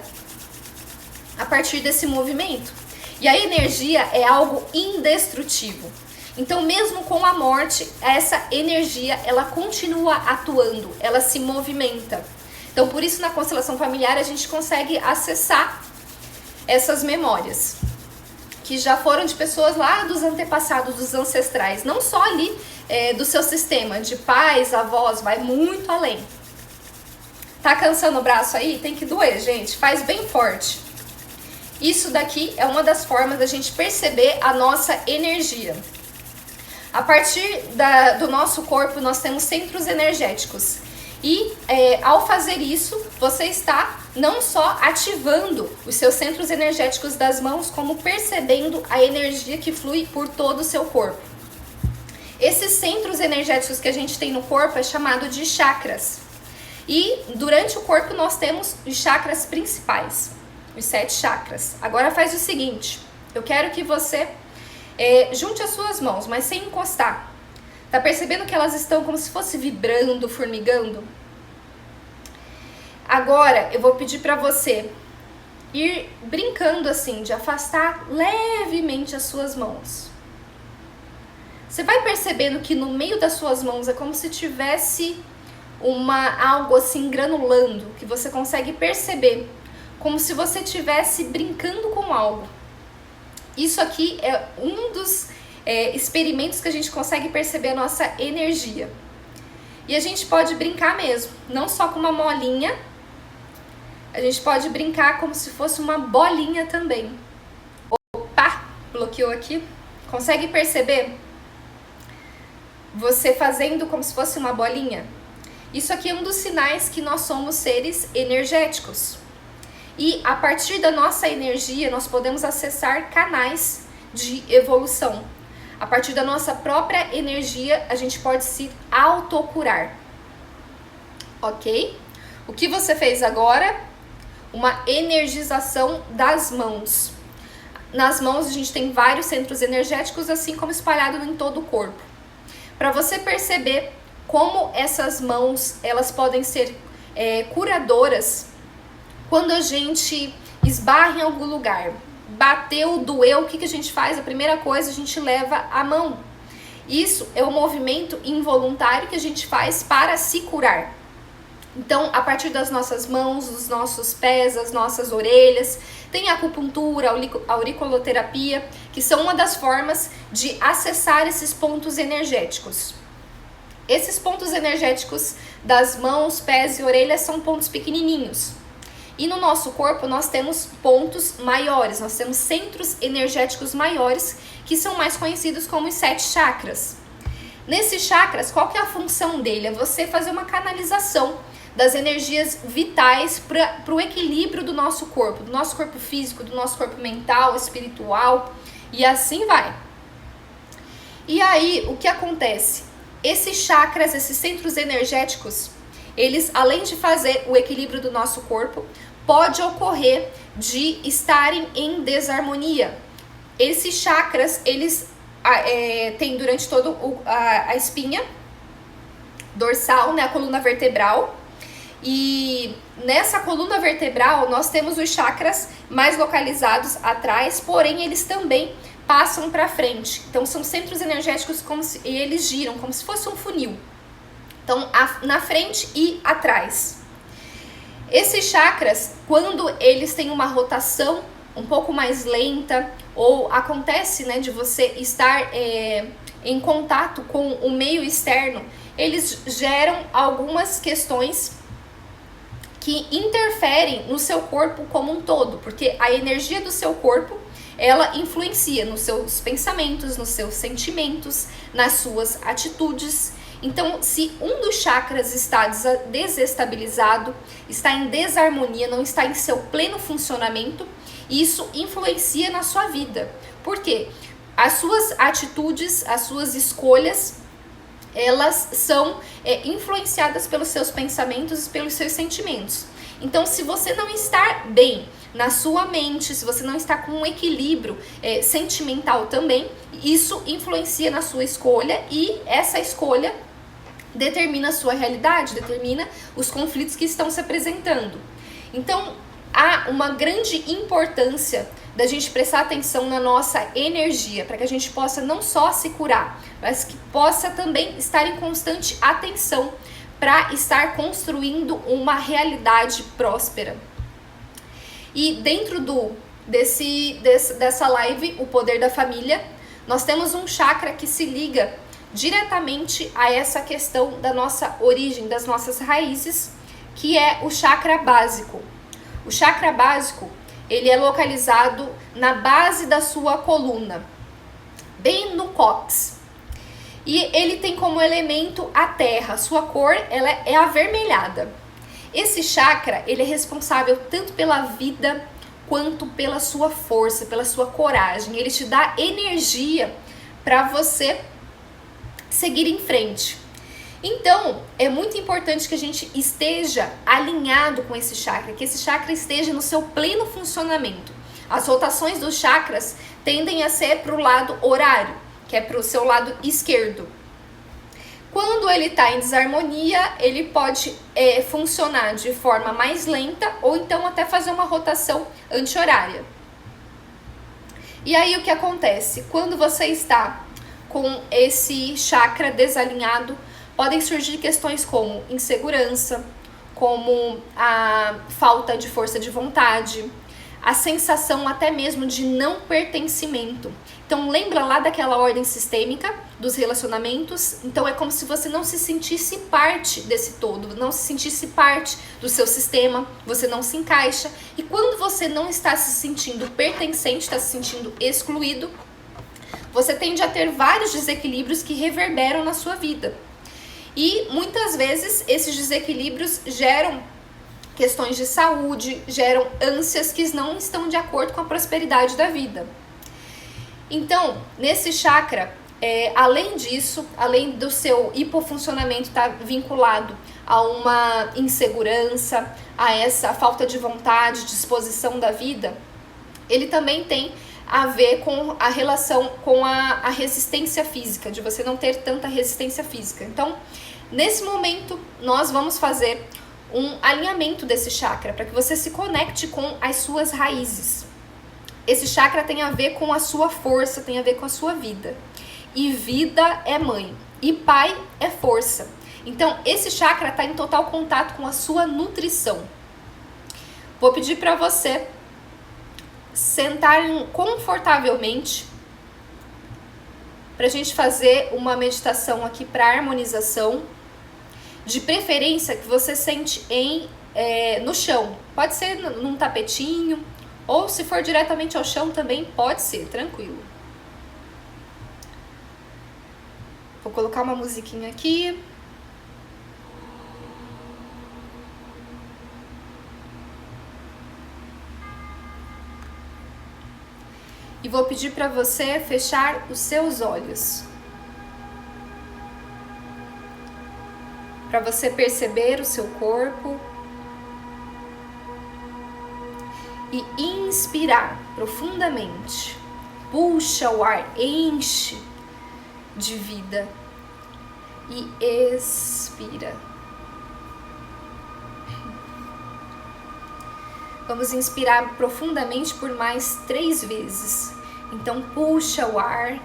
a partir desse movimento. E a energia é algo indestrutível. Então, mesmo com a morte, essa energia, ela continua atuando, ela se movimenta. Então, por isso, na constelação familiar, a gente consegue acessar essas memórias, que já foram de pessoas lá dos antepassados, dos ancestrais. Não só ali do seu sistema, de pais, avós, vai muito além. Tá cansando o braço aí? Tem que doer, gente. Faz bem forte. Isso daqui é uma das formas da gente perceber a nossa energia. A partir do nosso corpo, nós temos centros energéticos. E ao fazer isso, você está não só ativando os seus centros energéticos das mãos, como percebendo a energia que flui por todo o seu corpo. Esses centros energéticos que a gente tem no corpo é chamado de chakras. E durante o corpo nós temos os chakras principais, os 7 chakras. Agora faz o seguinte, eu quero que você junte as suas mãos, mas sem encostar. Tá percebendo que elas estão como se fosse vibrando, formigando? Agora eu vou pedir para você ir brincando assim, de afastar levemente as suas mãos. Você vai percebendo que no meio das suas mãos é como se tivesse algo assim granulando, que você consegue perceber, como se você estivesse brincando com algo. Isso aqui é um dos experimentos que a gente consegue perceber a nossa energia. E a gente pode brincar mesmo, não só com uma molinha, a gente pode brincar como se fosse uma bolinha também. Opa, bloqueou aqui. Consegue perceber? Você fazendo como se fosse uma bolinha? Isso aqui é um dos sinais que nós somos seres energéticos. E a partir da nossa energia, nós podemos acessar canais de evolução. A partir da nossa própria energia, a gente pode se autocurar. Ok? O que você fez agora? Uma energização das mãos. Nas mãos a gente tem vários centros energéticos, assim como espalhado em todo o corpo. Para você perceber como essas mãos elas podem ser curadoras, quando a gente esbarra em algum lugar, bateu, doeu, o que a gente faz? A primeira coisa, a gente leva a mão. Isso é um movimento involuntário que a gente faz para se curar. Então, a partir das nossas mãos, dos nossos pés, das nossas orelhas, tem a acupuntura, a auriculoterapia, que são uma das formas de acessar esses pontos energéticos. Esses pontos energéticos das mãos, pés e orelhas são pontos pequenininhos. E no nosso corpo nós temos pontos maiores, nós temos centros energéticos maiores, que são mais conhecidos como os 7 chakras. Nesses chakras, qual que é a função dele? É você fazer uma canalização das energias vitais para o equilíbrio do nosso corpo físico, do nosso corpo mental, espiritual, e assim vai. E aí, o que acontece? Esses chakras, esses centros energéticos, eles, além de fazer o equilíbrio do nosso corpo, pode ocorrer de estarem em desarmonia. Esses chakras, eles têm durante toda a espinha dorsal, né, a coluna vertebral. E nessa coluna vertebral nós temos os chakras mais localizados atrás, porém eles também passam para frente. Então são centros energéticos e eles giram como se fosse um funil. Então na frente e atrás. Esses chakras, quando eles têm uma rotação um pouco mais lenta, ou acontece, né, de você estar em contato com o meio externo, eles geram algumas questões que interferem no seu corpo como um todo, porque a energia do seu corpo, ela influencia nos seus pensamentos, nos seus sentimentos, nas suas atitudes. Então, se um dos chakras está desestabilizado, está em desarmonia, não está em seu pleno funcionamento, isso influencia na sua vida. Por quê? As suas atitudes, as suas escolhas, elas são influenciadas pelos seus pensamentos e pelos seus sentimentos. Então, se você não está bem na sua mente, se você não está com um equilíbrio sentimental também, isso influencia na sua escolha, e essa escolha determina a sua realidade, determina os conflitos que estão se apresentando. Então, há uma grande importância da gente prestar atenção na nossa energia, para que a gente possa não só se curar, mas que possa também estar em constante atenção para estar construindo uma realidade próspera. E dentro dessa live, o poder da família, nós temos um chakra que se liga diretamente a essa questão da nossa origem, das nossas raízes, que é o chakra básico. O chakra básico, ele é localizado na base da sua coluna, bem no cóccix. E ele tem como elemento a terra, sua cor ela é avermelhada. Esse chakra, ele é responsável tanto pela vida quanto pela sua força, pela sua coragem. Ele te dá energia para você seguir em frente. Então, é muito importante que a gente esteja alinhado com esse chakra, que esse chakra esteja no seu pleno funcionamento. As rotações dos chakras tendem a ser para o lado horário, que é para o seu lado esquerdo. Quando ele está em desarmonia, ele pode funcionar de forma mais lenta, ou então até fazer uma rotação anti-horária. E aí o que acontece? Quando você está com esse chakra desalinhado, podem surgir questões como insegurança, como a falta de força de vontade, a sensação até mesmo de não pertencimento. Então lembra lá daquela ordem sistêmica dos relacionamentos? Então é como se você não se sentisse parte desse todo, não se sentisse parte do seu sistema, você não se encaixa. E quando você não está se sentindo pertencente, está se sentindo excluído, você tende a ter vários desequilíbrios que reverberam na sua vida. E muitas vezes esses desequilíbrios geram questões de saúde, geram ânsias que não estão de acordo com a prosperidade da vida. Então, nesse chakra, além disso, além do seu hipofuncionamento estar vinculado a uma insegurança, a essa falta de vontade, disposição da vida, ele também tem a ver com a relação com a resistência física, de você não ter tanta resistência física. Então, nesse momento, nós vamos fazer um alinhamento desse chakra, para que você se conecte com as suas raízes. Esse chakra tem a ver com a sua força, tem a ver com a sua vida. E vida é mãe, e pai é força. Então, esse chakra está em total contato com a sua nutrição. Vou pedir para você sentar confortavelmente, para a gente fazer uma meditação aqui para harmonização. De preferência que você sente no chão. Pode ser num tapetinho, ou se for diretamente ao chão também pode ser, tranquilo. Vou colocar uma musiquinha aqui. E vou pedir para você fechar os seus olhos. Para você perceber o seu corpo. E inspirar profundamente. Puxa o ar, enche de vida. E expira. Vamos inspirar profundamente por mais 3 vezes. Então puxa o ar.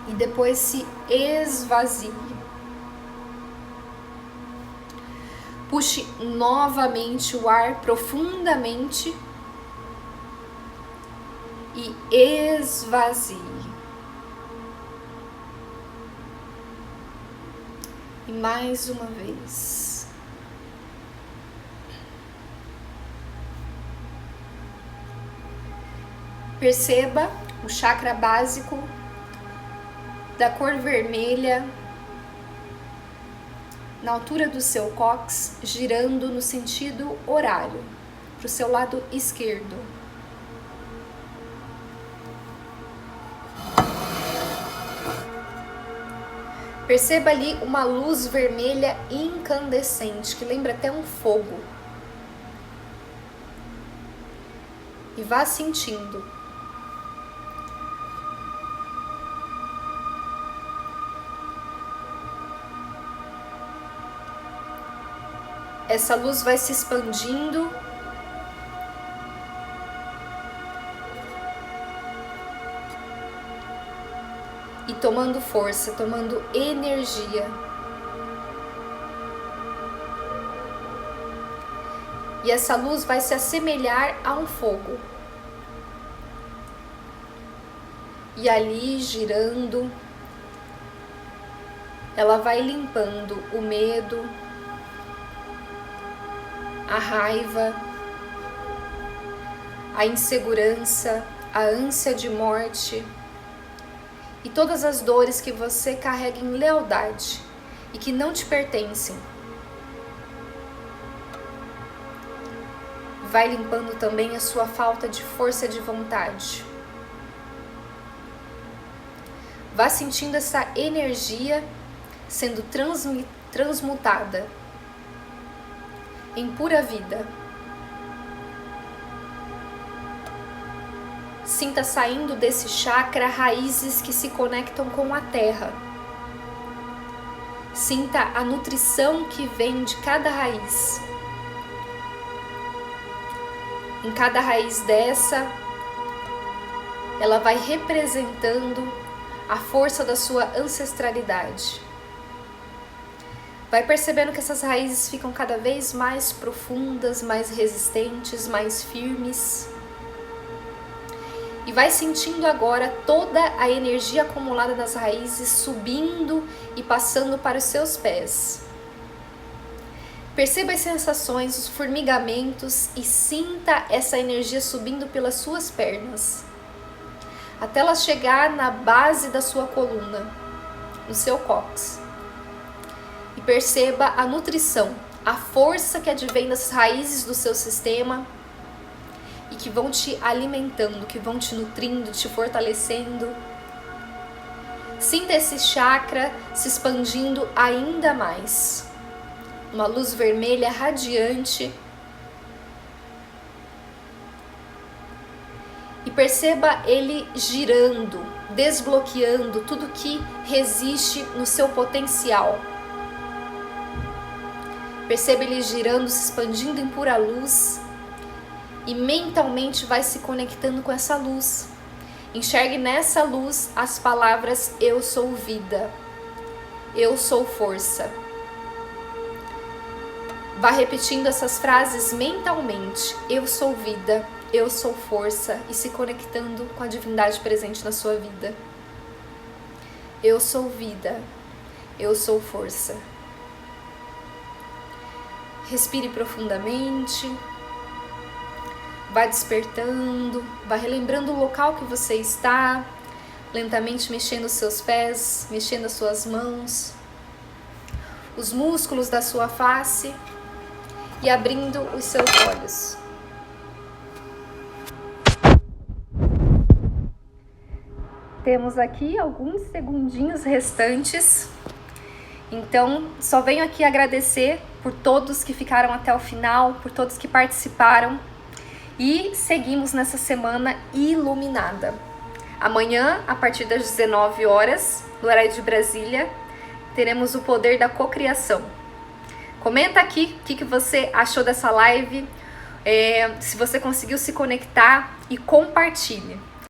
E depois se esvazie. Puxe novamente o ar profundamente e esvazie. E mais uma vez. Perceba o chakra básico da cor vermelha na altura do seu cóccix, girando no sentido horário, para o seu lado esquerdo. Perceba ali uma luz vermelha incandescente, que lembra até um fogo. E vá sentindo. Essa luz vai se expandindo e tomando força, tomando energia. E essa luz vai se assemelhar a um fogo. E ali, girando, ela vai limpando o medo, a raiva, a insegurança, a ânsia de morte e todas as dores que você carrega em lealdade e que não te pertencem. Vai limpando também a sua falta de força de vontade. Vá sentindo essa energia sendo transmutada em pura vida. Sinta saindo desse chakra raízes que se conectam com a terra. Sinta a nutrição que vem de cada raiz. Em cada raiz dessa, ela vai representando a força da sua ancestralidade. Vai percebendo que essas raízes ficam cada vez mais profundas, mais resistentes, mais firmes. E vai sentindo agora toda a energia acumulada nas raízes subindo e passando para os seus pés. Perceba as sensações, os formigamentos e sinta essa energia subindo pelas suas pernas, até ela chegar na base da sua coluna, no seu cóccix. E perceba a nutrição, a força que advém das raízes do seu sistema e que vão te alimentando, que vão te nutrindo, te fortalecendo. Sinta esse chakra se expandindo ainda mais. Uma luz vermelha radiante. E perceba ele girando, desbloqueando tudo que resiste no seu potencial. Perceba ele girando, se expandindo em pura luz e mentalmente vai se conectando com essa luz. Enxergue nessa luz as palavras: eu sou vida, eu sou força. Vá repetindo essas frases mentalmente: eu sou vida, eu sou força, e se conectando com a divindade presente na sua vida. Eu sou vida, eu sou força. Respire profundamente, vá despertando, vá relembrando o local que você está, lentamente mexendo os seus pés, mexendo as suas mãos, os músculos da sua face e abrindo os seus olhos. Temos aqui alguns segundinhos restantes. Então, só venho aqui agradecer por todos que ficaram até o final, por todos que participaram, e seguimos nessa semana iluminada. Amanhã, a partir das 19 horas, no horário de Brasília, teremos o poder da cocriação. Comenta aqui o que você achou dessa live, se você conseguiu se conectar, e compartilhe.